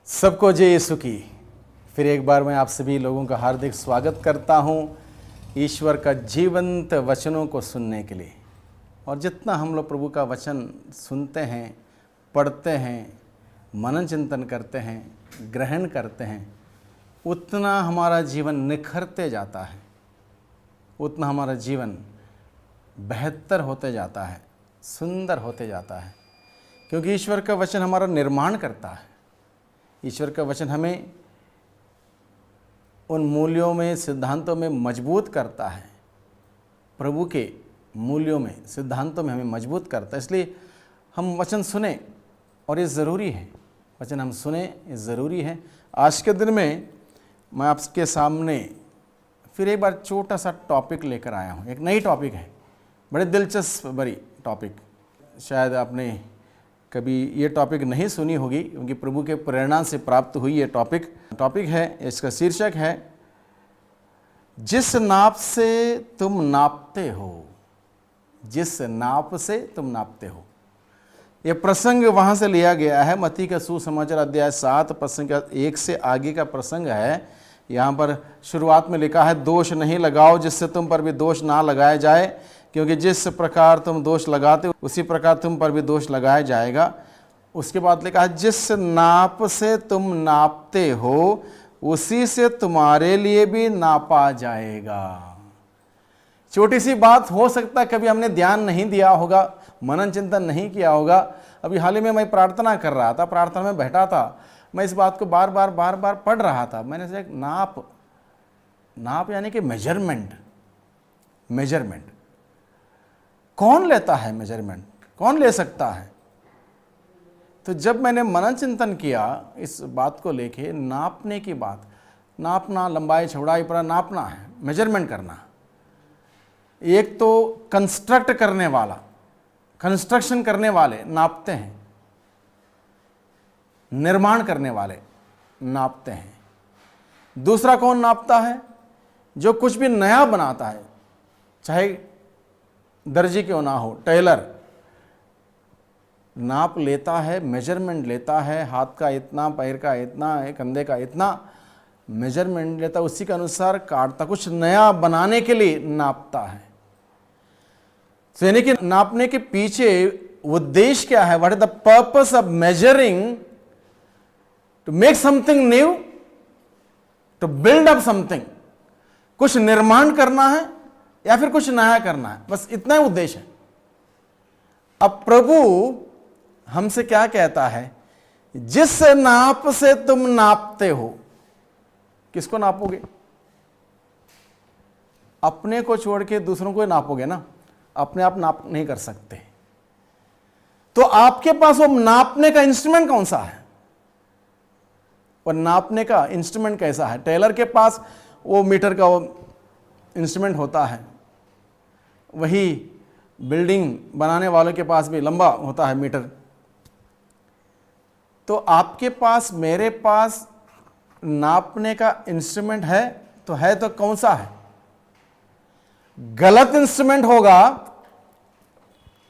सबको जय यीशु की। फिर एक बार मैं आप सभी लोगों का हार्दिक स्वागत करता हूं ईश्वर का जीवंत वचनों को सुनने के लिए। और जितना हम लोग प्रभु का वचन सुनते हैं, पढ़ते हैं, मनन चिंतन करते हैं, ग्रहण करते हैं, उतना हमारा जीवन निखरते जाता है, उतना हमारा जीवन बेहतर होते जाता है, सुंदर होते जाता है। क्योंकि ईश्वर का वचन हमारा निर्माण करता है। ईश्वर का वचन हमें उन मूल्यों में, सिद्धांतों में मजबूत करता है। प्रभु के मूल्यों में, सिद्धांतों में हमें मजबूत करता है। इसलिए हम वचन सुने, और ये ज़रूरी है, वचन हम सुने, ये ज़रूरी है। आज के दिन में मैं आपके सामने फिर एक बार छोटा सा टॉपिक लेकर आया हूँ। एक नई टॉपिक है, बड़े दिलचस्प बड़ी टॉपिक। शायद आपने कभी ये टॉपिक नहीं सुनी होगी, क्योंकि प्रभु के प्रेरणा से प्राप्त हुई ये टॉपिक है। इसका शीर्षक है, जिस नाप से तुम नापते हो, जिस नाप से तुम नापते हो। ये प्रसंग वहाँ से लिया गया है, मत्ती का सुसमाचार अध्याय 7 प्रसंग 1 से आगे का प्रसंग है। यहाँ पर शुरुआत में लिखा है, दोष नहीं लगाओ जिससे तुम पर भी दोष ना लगाया जाए, क्योंकि जिस प्रकार तुम दोष लगाते हो उसी प्रकार तुम पर भी दोष लगाया जाएगा। उसके बाद लिखा है, जिस नाप से तुम नापते हो उसी से तुम्हारे लिए भी नापा जाएगा। छोटी सी बात, हो सकता है कभी हमने ध्यान नहीं दिया होगा, मनन चिंतन नहीं किया होगा। अभी हाल ही में मैं प्रार्थना कर रहा था, प्रार्थना में बैठा था, मैं इस बात को बार बार पढ़ रहा था। मैंने सोचा, नाप यानी कि मेजरमेंट। कौन लेता है मेजरमेंट? कौन ले सकता है? तो जब मैंने मनन चिंतन किया इस बात को लेके, नापने की बात, नापना, लंबाई चौड़ाई पर नापना है, मेजरमेंट करना। एक तो कंस्ट्रक्शन करने वाले नापते हैं, निर्माण करने वाले नापते हैं। दूसरा कौन नापता है? जो कुछ भी नया बनाता है, चाहे दर्जी क्यों ना हो, टेलर नाप लेता है, मेजरमेंट लेता है। हाथ का इतना, पैर का इतना, कंधे का इतना मेजरमेंट लेता है, उसी के अनुसार काटता, कुछ नया बनाने के लिए नापता है। तो यानी कि नापने के पीछे उद्देश्य क्या है? What is the purpose of measuring? To make something new, to build up something. कुछ निर्माण करना है या फिर कुछ नया करना है, बस इतना ही उद्देश्य है। अब प्रभु हमसे क्या कहता है? जिस नाप से तुम नापते हो। किसको नापोगे? अपने को छोड़ के दूसरों को नापोगे ना, अपने आप नाप नहीं कर सकते। तो आपके पास वो नापने का इंस्ट्रूमेंट कौन सा है? और नापने का इंस्ट्रूमेंट कैसा है? टेलर के पास वो मीटर का वो इंस्ट्रूमेंट होता है, वही बिल्डिंग बनाने वालों के पास भी लंबा होता है मीटर। तो आपके पास, मेरे पास नापने का इंस्ट्रूमेंट है, तो कौन सा है? गलत इंस्ट्रूमेंट होगा,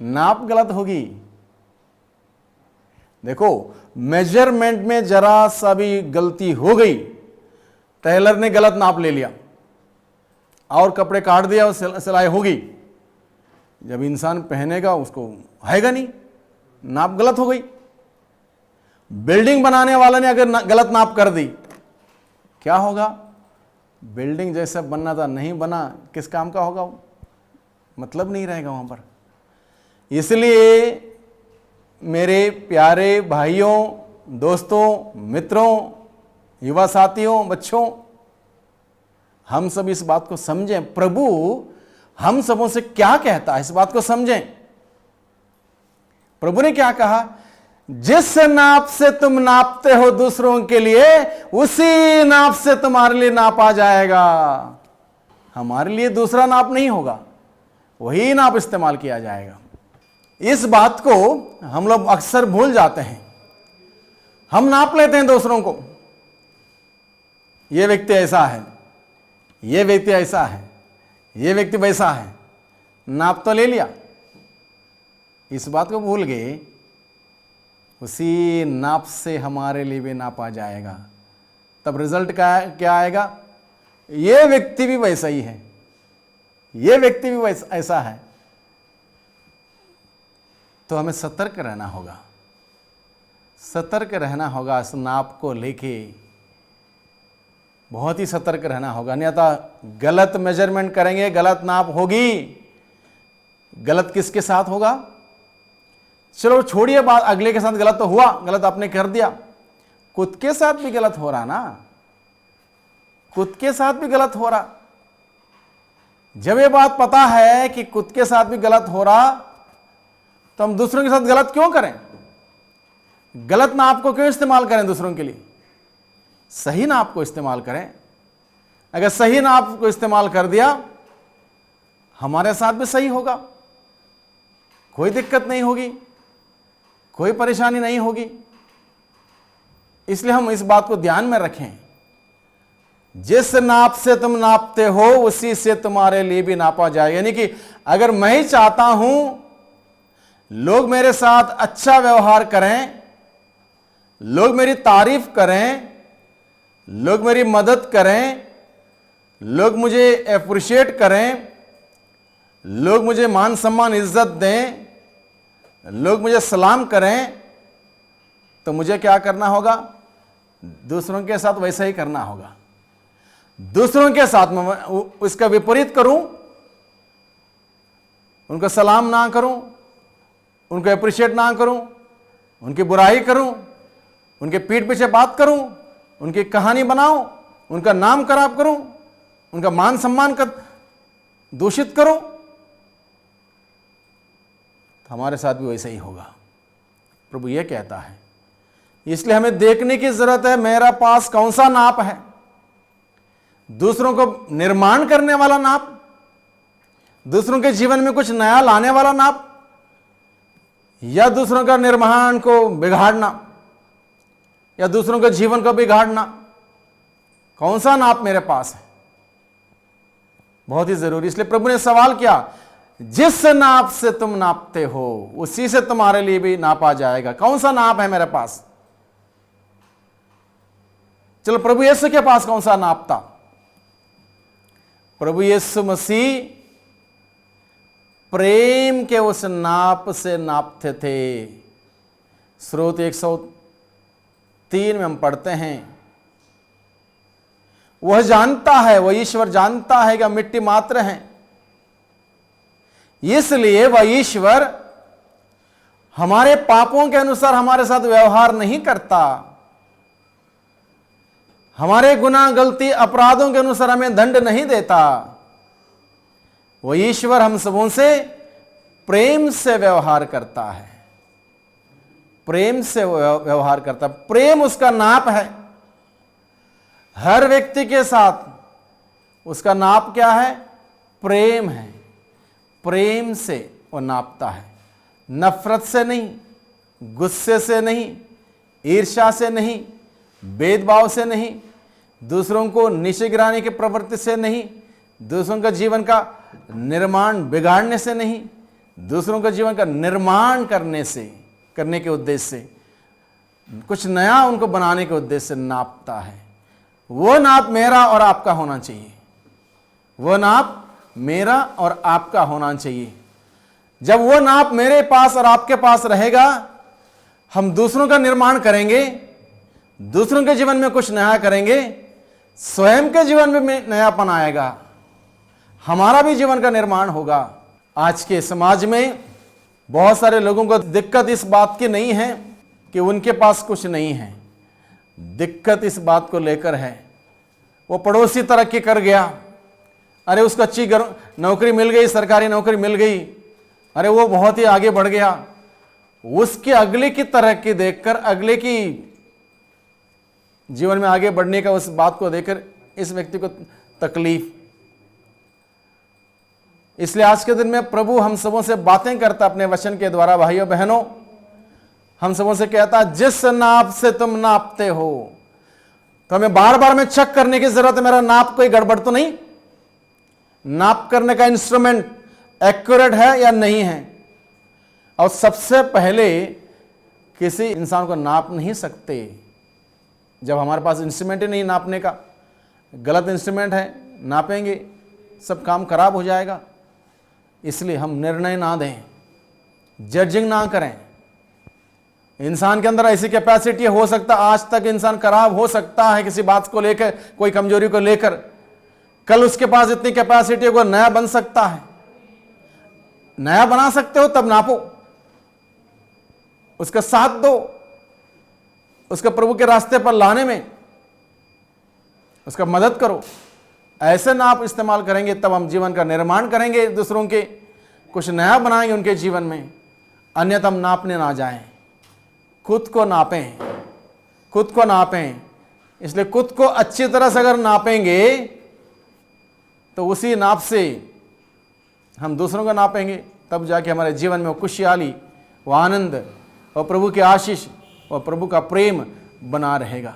नाप गलत होगी। देखो, मेजरमेंट में जरा सा भी गलती हो गई, टेलर ने गलत नाप ले लिया और कपड़े काट दिया और सिलाई होगी, जब इंसान पहनेगा उसको आएगा नहीं, नाप गलत हो गई। बिल्डिंग बनाने वाले ने अगर गलत नाप कर दी, क्या होगा? बिल्डिंग जैसा बनना था नहीं बना, किस काम का होगा वो? मतलब नहीं रहेगा वहां पर। इसलिए मेरे प्यारे भाइयों, दोस्तों, मित्रों, युवा साथियों, बच्चों, हम सब इस बात को समझें। प्रभु हम सबों से क्या कहता है, इस बात को समझें। प्रभु ने क्या कहा? जिस नाप से तुम नापते हो दूसरों के लिए, उसी नाप से तुम्हारे लिए नापा जाएगा। हमारे लिए दूसरा नाप नहीं होगा, वही नाप इस्तेमाल किया जाएगा। इस बात को हम लोग अक्सर भूल जाते हैं। हम नाप लेते हैं दूसरों को, ये व्यक्ति ऐसा है, ये व्यक्ति ऐसा है, ये व्यक्ति वैसा है, नाप तो ले लिया, इस बात को भूल गए उसी नाप से हमारे लिए भी नापा जाएगा। तब रिजल्ट क्या आएगा? ये व्यक्ति भी वैसा ही है, ये व्यक्ति भी ऐसा है। तो हमें सतर्क रहना होगा, सतर्क रहना होगा इस नाप को लेके, बहुत ही सतर्क रहना होगा। अन्यथा गलत मेजरमेंट करेंगे, गलत नाप होगी। गलत किसके साथ होगा? चलो छोड़िए बात, अगले के साथ गलत तो हुआ, गलत आपने कर दिया, खुद के साथ भी गलत हो रहा ना, खुद के साथ भी गलत हो रहा। जब ये बात पता है कि खुद के साथ भी गलत हो रहा, तो हम दूसरों के साथ गलत क्यों करें? गलत नाप को क्यों इस्तेमाल करें दूसरों के लिए? सही नाप को इस्तेमाल करें। अगर सही नाप को इस्तेमाल कर दिया, हमारे साथ भी सही होगा, कोई दिक्कत नहीं होगी, कोई परेशानी नहीं होगी। इसलिए हम इस बात को ध्यान में रखें, जिस नाप से तुम नापते हो उसी से तुम्हारे लिए भी नापा जाए। यानी कि अगर मैं ही चाहता हूं लोग मेरे साथ अच्छा व्यवहार करें, लोग मेरी तारीफ करें, लोग मेरी मदद करें, लोग मुझे अप्रिशिएट करें, लोग मुझे मान सम्मान इज्जत दें, लोग मुझे सलाम करें, तो मुझे क्या करना होगा? दूसरों के साथ वैसा ही करना होगा। दूसरों के साथ मैं उसका विपरीत करूं, उनको सलाम ना करूं, उनको अप्रिशिएट ना करूं, उनकी बुराई करूं, उनके पीठ पीछे बात करूं, उनकी कहानी बनाऊं, उनका नाम खराब करूं, उनका मान सम्मान कर दूषित करूं, तो हमारे साथ भी वैसा ही होगा। प्रभु यह कहता है। इसलिए हमें देखने की जरूरत है मेरा पास कौन सा नाप है। दूसरों को निर्माण करने वाला नाप, दूसरों के जीवन में कुछ नया लाने वाला नाप, या दूसरों का निर्माण को बिगाड़ना, या दूसरों के जीवन को बिगाड़ना। कौन सा नाप मेरे पास है? बहुत ही जरूरी। इसलिए प्रभु ने सवाल किया, जिस नाप से तुम नापते हो उसी से तुम्हारे लिए भी नापा जाएगा। कौन सा नाप है मेरे पास? चलो, प्रभु यीशु के पास कौन सा नाप था? प्रभु यीशु मसीह प्रेम के उस नाप से नापते थे। स्रोत 103 में हम पढ़ते हैं, वह जानता है, वह ईश्वर जानता है कि मिट्टी मात्र हैं, इसलिए वह ईश्वर हमारे पापों के अनुसार हमारे साथ व्यवहार नहीं करता, हमारे गुनाह गलती अपराधों के अनुसार हमें दंड नहीं देता। वह ईश्वर हम सबों से प्रेम से व्यवहार करता है, प्रेम से व्यवहार करता। प्रेम उसका नाप है। हर व्यक्ति के साथ उसका नाप क्या है? प्रेम है। प्रेम से वो नापता है, नफरत से नहीं, गुस्से से नहीं, ईर्ष्या से नहीं, भेदभाव से नहीं, दूसरों को नीचे गिराने की प्रवृत्ति से नहीं, दूसरों का जीवन का निर्माण बिगाड़ने से नहीं, दूसरों का जीवन का निर्माण करने के उद्देश्य से, कुछ नया उनको बनाने के उद्देश्य से नापता है। वो नाप मेरा और आपका होना चाहिए, वो नाप मेरा और आपका होना चाहिए। जब वो नाप मेरे पास और आपके पास रहेगा, हम दूसरों का निर्माण करेंगे, दूसरों के जीवन में कुछ नया करेंगे, स्वयं के जीवन में नयापन आएगा, हमारा भी जीवन का निर्माण होगा। आज के समाज में बहुत सारे लोगों को दिक्कत इस बात की नहीं है कि उनके पास कुछ नहीं है, दिक्कत इस बात को लेकर है वो पड़ोसी तरक्की कर गया, अरे उसको अच्छी नौकरी मिल गई, सरकारी नौकरी मिल गई, अरे वो बहुत ही आगे बढ़ गया। उसके अगले की तरक्की देखकर, अगले की जीवन में आगे बढ़ने का उस बात को देखकर इस व्यक्ति को तकलीफ। इसलिए आज के दिन में प्रभु हम सबों से बातें करता अपने वचन के द्वारा। भाइयों बहनों, हम सबों से कहता, जिस नाप से तुम नापते हो, तो हमें बार बार में चेक करने की जरूरत है, मेरा नाप कोई गड़बड़ तो नहीं, नाप करने का इंस्ट्रूमेंट एक्यूरेट है या नहीं है। और सबसे पहले किसी इंसान को नाप नहीं सकते जब हमारे पास इंस्ट्रूमेंट ही नहीं नापने का। गलत इंस्ट्रूमेंट है, नापेंगे सब काम खराब हो जाएगा। इसलिए हम निर्णय ना दें, जजिंग ना करें। इंसान के अंदर ऐसी कैपेसिटी हो सकता, आज तक इंसान खराब हो सकता है किसी बात को लेकर, कोई कमजोरी को लेकर, कल उसके पास इतनी कैपेसिटी को नया बन सकता है। नया बना सकते हो तब नापो, उसका साथ दो, उसका प्रभु के रास्ते पर लाने में उसका मदद करो। ऐसे नाप इस्तेमाल करेंगे तब हम जीवन का निर्माण करेंगे, दूसरों के कुछ नया बनाएंगे उनके जीवन में। अन्यथा हम नापने ना जाएं, खुद को नापें, खुद को नापें। इसलिए खुद को अच्छी तरह से अगर नापेंगे तो उसी नाप से हम दूसरों को नापेंगे, तब जाके हमारे जीवन में वो खुशहाली, वो आनंद, वो प्रभु की आशीष, वो प्रभु का प्रेम बना रहेगा।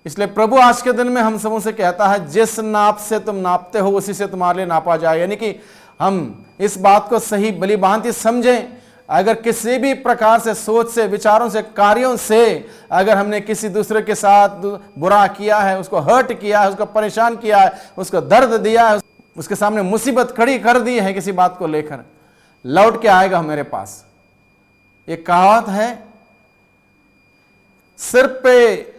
इसलिए प्रभु आज के दिन में हम सबों से कहता है, जिस नाप से तुम नापते हो उसी से तुम्हारे लिए नापा जाए। यानी कि हम इस बात को सही भली भांति समझें। अगर किसी भी प्रकार से सोच से, विचारों से, कार्यों से अगर हमने किसी दूसरे के साथ बुरा किया है, उसको हर्ट किया है, उसको परेशान किया है, उसको दर्द दिया है, उसके सामने मुसीबत खड़ी कर दी है किसी बात को लेकर, लौट के आएगा मेरे पास। ये कहावत है, सिर पे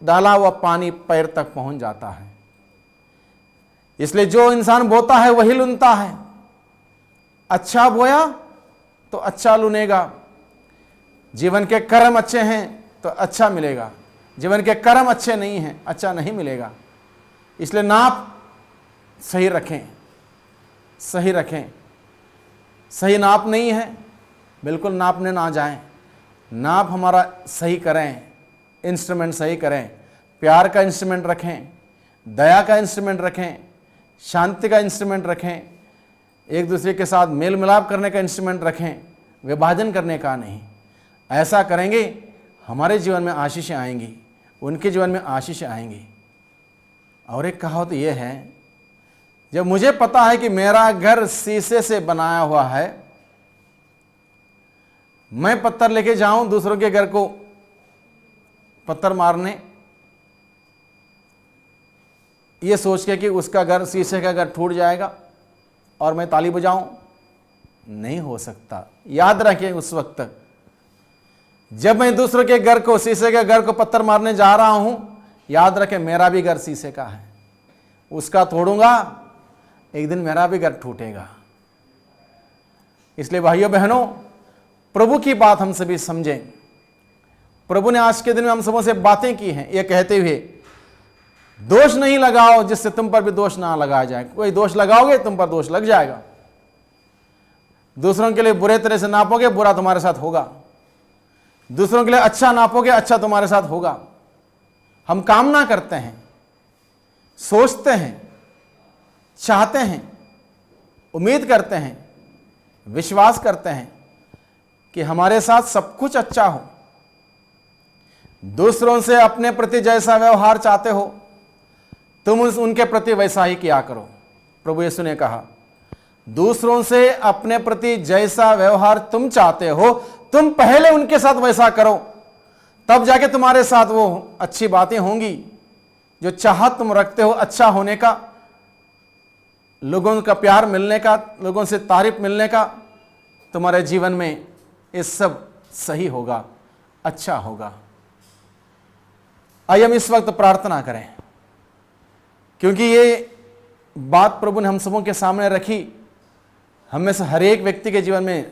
डाला हुआ पानी पैर तक पहुंच जाता है। इसलिए जो इंसान बोता है वही लुनता है। अच्छा बोया तो अच्छा लुनेगा। जीवन के कर्म अच्छे हैं तो अच्छा मिलेगा, जीवन के कर्म अच्छे नहीं हैं, अच्छा नहीं मिलेगा। इसलिए नाप सही रखें, सही रखें। सही नाप नहीं है, बिल्कुल नापने ना जाएं। नाप हमारा सही करें, इंस्ट्रूमेंट सही करें। प्यार का इंस्ट्रूमेंट रखें, दया का इंस्ट्रूमेंट रखें, शांति का इंस्ट्रूमेंट रखें, एक दूसरे के साथ मेल मिलाप करने का इंस्ट्रूमेंट रखें, विभाजन करने का नहीं। ऐसा करेंगे हमारे जीवन में आशीषें आएंगी, उनके जीवन में आशीषें आएंगी। और एक कहावत यह है, जब मुझे पता है कि मेरा घर शीशे से बनाया हुआ है, मैं पत्थर लेके जाऊं दूसरों के घर को पत्थर मारने, ये सोच के कि उसका घर शीशे का घर टूट जाएगा और मैं ताली बजाऊं, नहीं हो सकता। याद रखें, उस वक्त जब मैं दूसरों के घर को, शीशे के घर को पत्थर मारने जा रहा हूं, याद रखें मेरा भी घर शीशे का है। उसका तोड़ूंगा, एक दिन मेरा भी घर टूटेगा। इसलिए भाइयों बहनों, प्रभु की बात हम सभी समझें। प्रभु ने आज के दिन में हम सबों से बातें की हैं, ये कहते हुए, दोष नहीं लगाओ जिससे तुम पर भी दोष ना लगाया जाए। कोई दोष लगाओगे तुम पर दोष लग जाएगा। दूसरों के लिए बुरे तरह से नापोगे, बुरा तुम्हारे साथ होगा। दूसरों के लिए अच्छा नापोगे, अच्छा तुम्हारे साथ होगा। हम कामना करते हैं, सोचते हैं, चाहते हैं, उम्मीद करते हैं, विश्वास करते हैं कि हमारे साथ सब कुछ अच्छा हो। दूसरों से अपने प्रति जैसा व्यवहार चाहते हो, तुम उनके प्रति वैसा ही किया करो। प्रभु यीशु ने कहा, दूसरों से अपने प्रति जैसा व्यवहार तुम चाहते हो, तुम पहले उनके साथ वैसा करो, तब जाके तुम्हारे साथ वो अच्छी बातें होंगी। जो चाहत तुम रखते हो अच्छा होने का, लोगों का प्यार मिलने का, लोगों से तारीफ मिलने का, तुम्हारे जीवन में ये सब सही होगा, अच्छा होगा। आइए हम इस वक्त प्रार्थना करें, क्योंकि ये बात प्रभु ने हम सबों के सामने रखी, हम में से हर एक व्यक्ति के जीवन में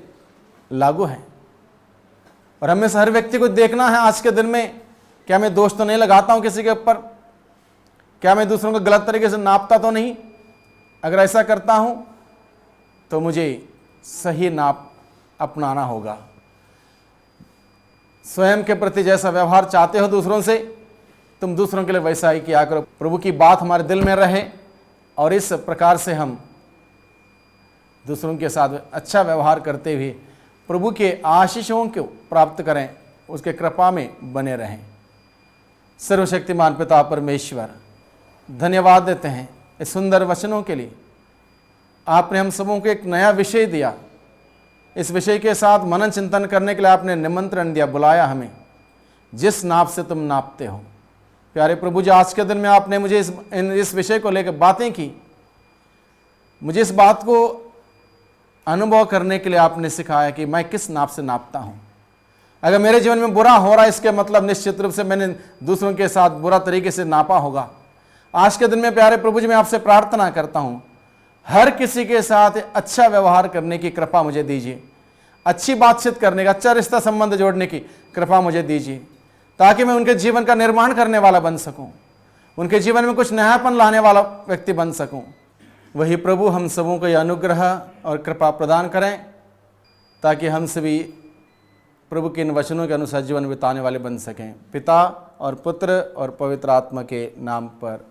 लागू है। और हमें से हर व्यक्ति को देखना है आज के दिन में, क्या मैं दोष तो नहीं लगाता हूं किसी के ऊपर, क्या मैं दूसरों को गलत तरीके से नापता तो नहीं। अगर ऐसा करता हूं तो मुझे सही नाप अपनाना होगा। स्वयं के प्रति जैसा व्यवहार चाहते हो दूसरों से, तुम दूसरों के लिए वैसा ही किया करो। प्रभु की बात हमारे दिल में रहे और इस प्रकार से हम दूसरों के साथ अच्छा व्यवहार करते हुए प्रभु के आशीषों को प्राप्त करें, उसके कृपा में बने रहें। सर्वशक्तिमान पिता परमेश्वर, धन्यवाद देते हैं इस सुंदर वचनों के लिए। आपने हम सबों को एक नया विषय दिया, इस विषय के साथ मनन चिंतन करने के लिए आपने निमंत्रण दिया, बुलाया हमें, जिस नाप से तुम नापते हो। प्यारे प्रभु जी, आज के दिन में आपने मुझे इस विषय को लेकर बातें की, मुझे इस बात को अनुभव करने के लिए आपने सिखाया कि मैं किस नाप से नापता हूं। अगर मेरे जीवन में बुरा हो रहा है, इसके मतलब निश्चित रूप से मैंने दूसरों के साथ बुरा तरीके से नापा होगा। आज के दिन में प्यारे प्रभु जी, मैं आपसे प्रार्थना करता हूं, हर किसी के साथ अच्छा व्यवहार करने की कृपा मुझे दीजिए, अच्छी बातचीत करने का, अच्छा रिश्ता संबंध जोड़ने की कृपा मुझे दीजिए, ताकि मैं उनके जीवन का निर्माण करने वाला बन सकूं, उनके जीवन में कुछ नयापन लाने वाला व्यक्ति बन सकूं। वही प्रभु हम सबों को यह अनुग्रह और कृपा प्रदान करें, ताकि हम सभी प्रभु के इन वचनों के अनुसार जीवन बिताने वाले बन सकें। पिता और पुत्र और पवित्र आत्मा के नाम पर